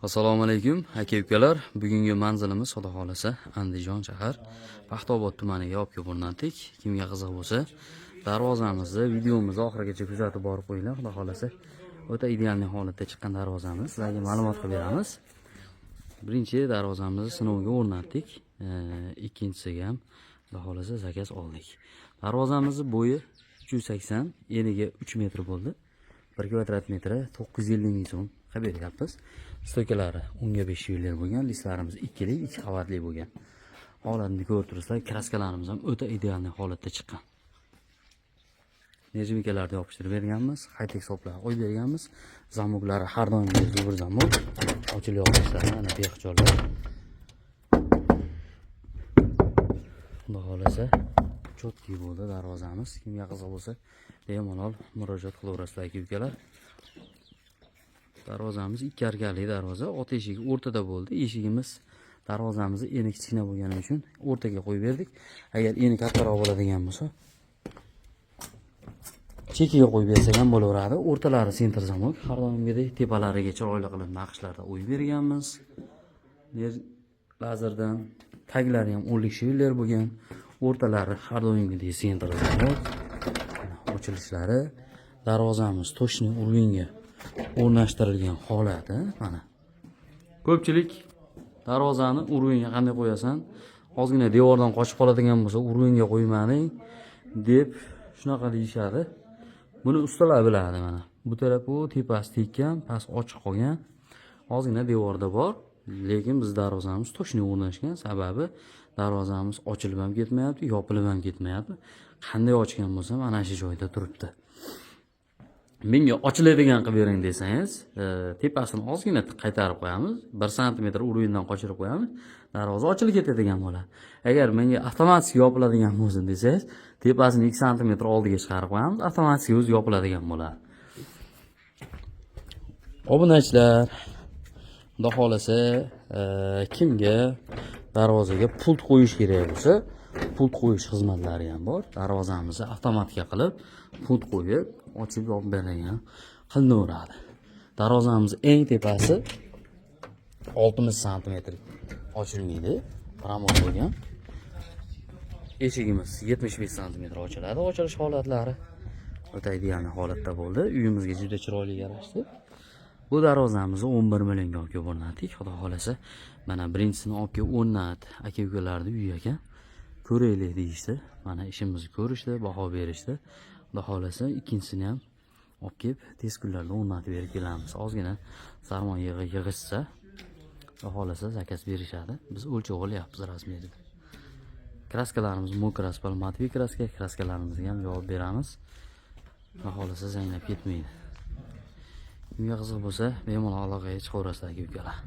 Assalomu alaykum aka-ukalar. Bugungi manzilimiz Xudo xolasa Andijon shahar Paxtobod tumaniga olib kelib o'rnatdik. Kimga qiziq bo'lsa, darvozamizni videomizni oxirigacha kuzatib borib qo'yinglar. Xudo xolasa o'ta ideal holatda chiqqan darvozamiz. Sizlarga ma'lumot qilib beramiz. Birinchi darvozamizni sinovga o'rnatdik. Ikkinchisiga ham Xudo xolasa zakaz oldik. Darvozamizni bo'yi 380, eniga 3 metr bo'ldi. 1 kvadrat metri 950 ming so'm qilib beryapmiz. Stokalari 10/5 yillik bo'lgan, listlarimiz 2lik, 2 qavatli bo'lgan. Holatni ko'rib turibsizlar, kraskalarimiz ham o'ta ideal holatda chiqqan. Nejmikalarni yopishtirib berganmiz, high-tech soplar qo'yib berganmiz. Zamoklari har doimgidek zubur zamok, ochilib yopishlari mana bexijollar. Xudo xolasa chotki bo'ldi darvozamiz. Kimga qiziq bo'lsa, bemalol murojaat qilaverasizlar aka-ukalar. Darvozamiz 2 arkali darvoza, ot eshigi o'rtada bo'ldi. Eshigimiz darvozamizni eni kichkina bo'lgani uchun o'rtaga qo'yib berdik. Agar eni kattaroq bo'ladigan bo'lsa, chekiga qo'yib bersak ham bo'laveradi. O'rtalari sentr zamok, har doimgidek tepalariga chiroyli qilib naqshlarda o'yib berganmiz. Lazerdan taglari ham 10lik shivillar bo'lgan. O'rtalari har doimgidek sentr zamok. Ochilishlari, darvozamiz toshning urgunga o'rnashtirilgan holati mana. Ko'pchilik darvozani urgunga qanday qo'yasan? Ozgina devordan qochib qoladigan bo'lsa, urgunga qo'ymaning deb shunaqa deyishadi. Buni ustalar biladi mana. Bu taraf u tepasi tekkan, past ochiq qolgan. Ozgina devorda bor, lekin biz darvozamiz toshning o'rnashgan, sababi darvozamiz ochilib ham ketmayapti, yopilib ham ketmayapti. Qanday ochgan bo'lsa, mana shu joyda turibdi. Menga ochiladigan qilib bering desangiz, tepasini ozgina qaytarib qo'yamiz, 1 sm urug'dan qochirib qo'yamiz, darvoza ochilib ketadigan bo'ladi. Agar menga avtomatik yopiladigan bo'lsin desangiz, tepasini 2 sm oldiga chiqarib qo'yamiz, avtomatik o'zi yopiladigan bo'ladi. Obunachilar, xudo xolasa, kimga darvozaga pult qo'yish kerak bo'lsa, pult qo'yish xizmatlari ham bor. Darvozamizni avtomatika qilib, pult qo'yib, ochib yopib beradigan qilinaveradi. Darvozamiz eng tepasi 60 sm ochilmaydi, ramon bo'lgan. Eshigimiz 75 sm ochiladi. Ochilish holatlari o'ta ideal holatda bo'ldi. Uyimizga juda chiroyli yarashdi. Bu darvozamizni 11 millionga olib kelib o'rnatdik. Xudo xolasa, mana birinchisini olib kelib o'rnat, aka-ukalarning uyi ekan. Ko'raylik deyishdi. Mana ishimizni ko'rishdi, baho berishdi. Xudo xolasa, ikkinchisini ham olib kelib tez kunlarda o'rnatib berib kelamiz. Ozgina sarmoya yig'ishsa, xudo xolasa zakaz berishadi. Biz o'lchov olyapmiz rasmiyda. Kraskalarimiz mokras, palmatviy kraska, kraskalarimizga ham javob beramiz. Xudo xolasa zanglab ketmaydi. Kimga qiziq bo'lsa, bemalol aloqaga chiqaverasizlar aka-ukalar.